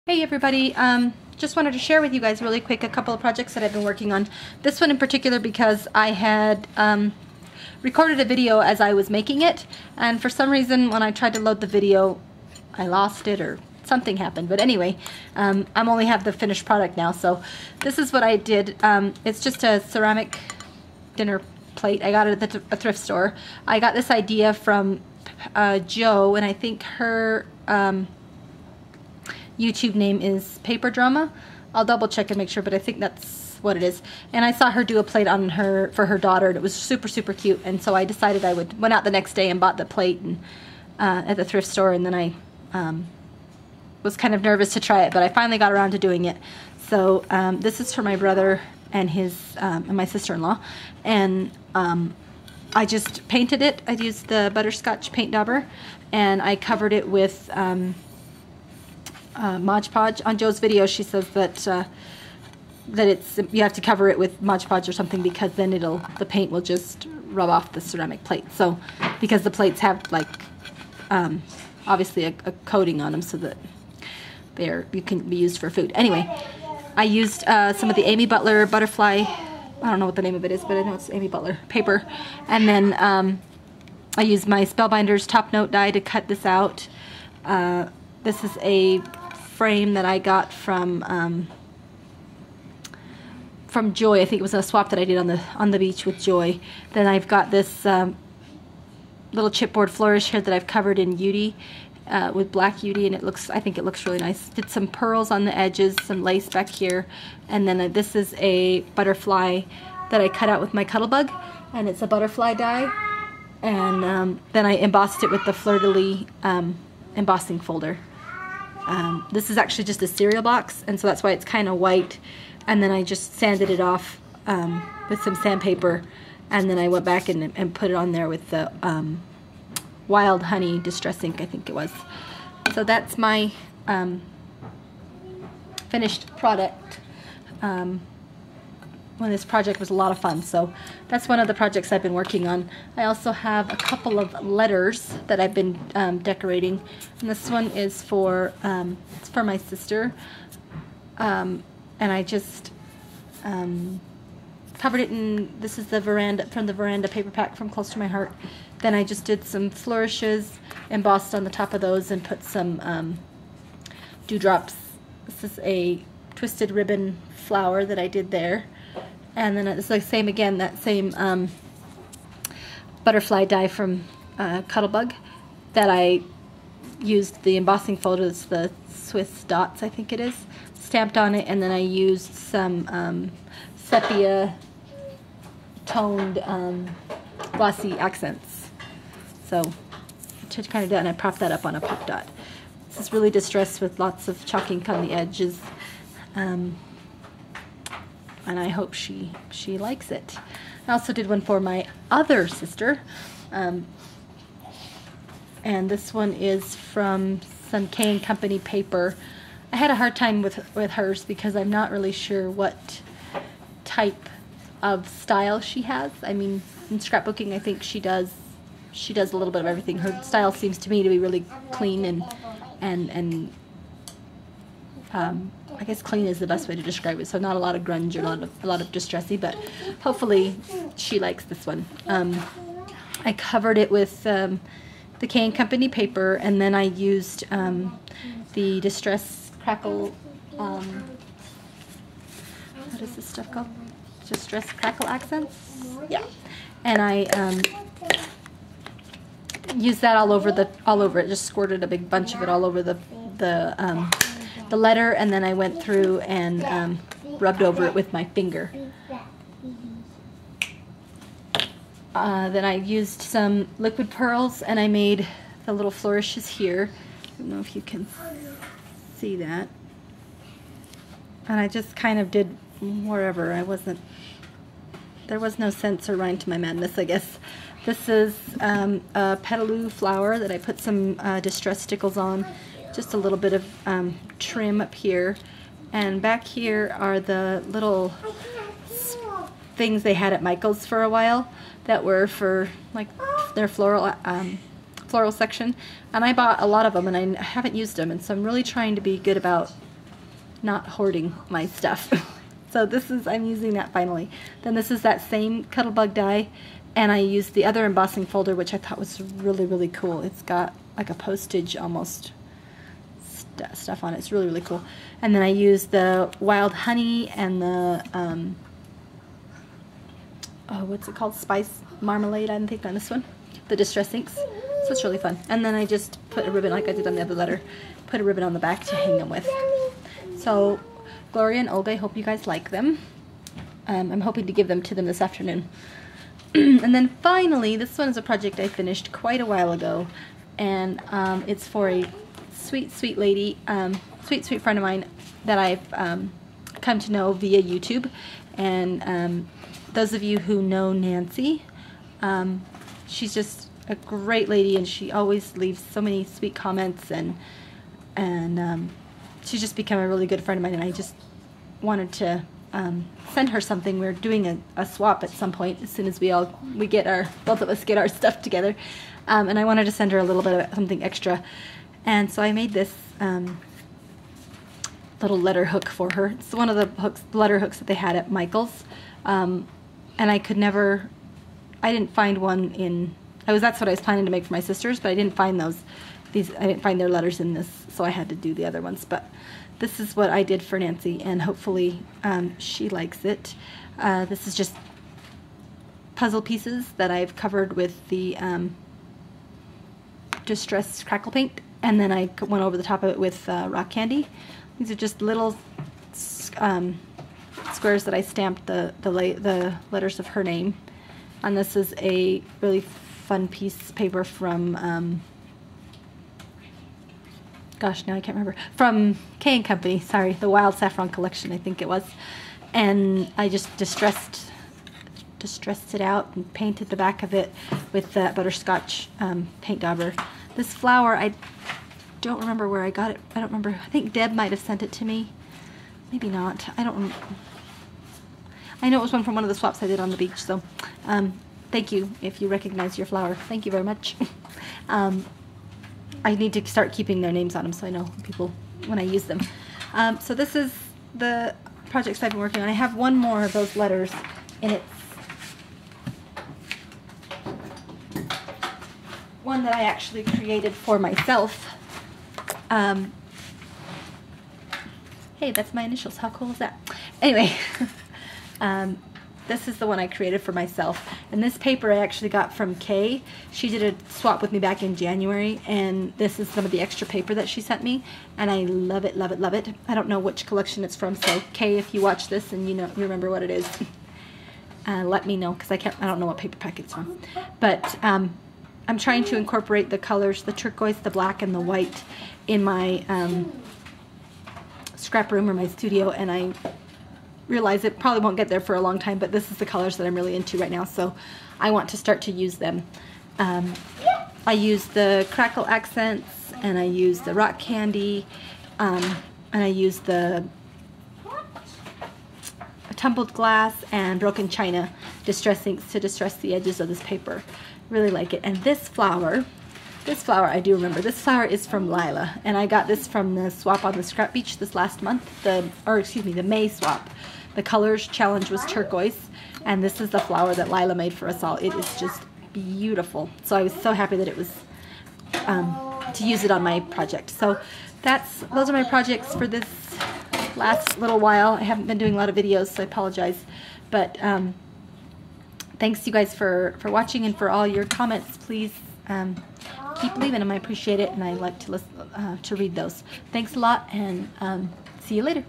Hey everybody, just wanted to share with you guys really quick a couple of projects that I've been working on. This one in particular because I had recorded a video as I was making it, and for some reason when I tried to load the video I lost it or something happened. But anyway, I only have the finished product now, so this is what I did. It's just a ceramic dinner plate. I got it at a thrift store. I got this idea from Joe, and I think her YouTube name is Paper Drama. I'll double check and make sure, but I think that's what it is. And I saw her do a plate on for her daughter, and it was super cute. And so I decided I went out the next day and bought the plate and at the thrift store. And then I was kind of nervous to try it, but I finally got around to doing it. So this is for my brother and his and my sister-in-law, and I just painted it. I used the butterscotch paint dauber, and I covered it with Mod Podge. On Joe's video she says that you have to cover it with Mod Podge or something, because then the paint will just rub off the ceramic plate. So because the plates have like obviously a coating on them so that you can be used for food. Anyway, I used some of the Amy Butler butterfly, I don't know what the name of it is, but I know it's Amy Butler paper, and then I used my Spellbinders top note die to cut this out. This is a frame that I got from Joy. I think it was a swap that I did on the beach with Joy. Then I've got this little chipboard flourish here that I've covered in Udi with black Udi, and I think it looks really nice. Did some pearls on the edges, some lace back here, and then this is a butterfly that I cut out with my Cuttlebug, and it's a butterfly die. And then I embossed it with the Fleur de Lis embossing folder. This is actually just a cereal box, and so that's why it's kind of white. And then I just sanded it off with some sandpaper, and then I went back and put it on there with the Wild Honey Distress Ink, I think it was. So that's my finished product. When this project was a lot of fun, so that's one of the projects I've been working on. I also have a couple of letters that I've been decorating, and this one is for it's for my sister, and I just covered it in, this is the Veranda paper pack from Close to My Heart. Then I just did some flourishes, embossed on the top of those, and put some dewdrops. This is a twisted ribbon flower that I did there. And then it's like that same butterfly die from Cuttlebug that I used the embossing folders, the Swiss dots I think it is, stamped on it, and then I used some sepia toned glossy accents. So to kind of do that, and I propped that up on a pop dot. This is really distressed with lots of chalk ink on the edges. And I hope she likes it. I also did one for my other sister, and this one is from some K & Company paper. I had a hard time with hers because I'm not really sure what type of style she has. I mean, in scrapbooking I think she does a little bit of everything. Her style seems to me to be really clean and I guess clean is the best way to describe it. So not a lot of grunge or a lot of distressy, but hopefully she likes this one. I covered it with the K & Company paper, and then I used the Distress Crackle. What is this stuff called? Distress Crackle Accents. Yeah, and I used that all over it. Just squirted a big bunch of it all over the letter, and then I went through and rubbed over it with my finger. Then I used some liquid pearls, and I made the little flourishes here. I don't know if you can see that. And I just kind of did wherever. There was no sense or rhyme to my madness, I guess. This is a petaloo flower that I put some distress stickles on. Just a little bit of trim up here, and back here are the little things they had at Michael's for a while that were for like their floral section, and I bought a lot of them and I haven't used them, and so I'm really trying to be good about not hoarding my stuff. So this is, I'm using that finally. Then this is that same Cuttlebug die, and I used the other embossing folder, which I thought was really, really cool. It's got like a postage almost stuff on it. It's really, really cool. And then I used the wild honey and the, oh, what's it called? Spice marmalade, I think, on this one. The distress inks. So it's really fun. And then I just put a ribbon, like I did on the other letter, put a ribbon on the back to hang them with. So Gloria and Olga, I hope you guys like them. I'm hoping to give them to them this afternoon. And then finally, this one is a project I finished quite a while ago, and it's for a sweet, sweet lady, sweet, sweet friend of mine that I've come to know via YouTube. And those of you who know Nancy, she's just a great lady, and she always leaves so many sweet comments, and she's just become a really good friend of mine, and I just wanted to send her something. We're doing a swap at some point as soon as both of us get our stuff together, and I wanted to send her a little bit of something extra, and so I made this little letter hook for her. It's one of the letter hooks that they had at Michael's, and I didn't find one that's what I was planning to make for my sisters, but I didn't find I didn't find their letters in this, so I had to do the other ones. But this is what I did for Nancy, and hopefully she likes it. This is just puzzle pieces that I've covered with the distressed crackle paint, and then I went over the top of it with rock candy. These are just little squares that I stamped the letters of her name. And this is a really fun piece of paper from gosh, now I can't remember, from K & Company, sorry, the Wild Saffron Collection, I think it was. And I just distressed it out and painted the back of it with that butterscotch paint dauber. This flower, I don't remember where I got it. I don't remember. I think Deb might have sent it to me. Maybe not. I don't remember. I know it was one from one of the swaps I did on the beach, so thank you if you recognize your flower. Thank you very much. I need to start keeping their names on them so I know people when I use them. So this is the projects I've been working on. I have one more of those letters, and it's one that I actually created for myself. Hey, that's my initials. How cool is that? Anyway, this is the one I created for myself. And this paper I actually got from Kay. She did a swap with me back in January, and this is some of the extra paper that she sent me. And I love it, love it, love it. I don't know which collection it's from, so Kay, if you watch this and you remember what it is, let me know, because I don't know what paper pack it's from. But I'm trying to incorporate the colors, the turquoise, the black, and the white in my scrap room or my studio, and I realize it probably won't get there for a long time, but this is the colors that I'm really into right now, so I want to start to use them. I use the crackle accents, and I use the rock candy, and I use the tumbled glass and broken china distress inks to distress the edges of this paper. Really like it. And this flower I do remember. This flower is from Lila, and I got this from the swap on the Scrap Beach this last month, the May swap. The colors challenge was turquoise, and this is the flower that Lila made for us all. It is just beautiful. So I was so happy that it was to use it on my project. So those are my projects for this last little while. I haven't been doing a lot of videos, so I apologize. But thanks you guys for watching and for all your comments. Please keep leaving them. I appreciate it, and I like to listen to read those. Thanks a lot, and see you later.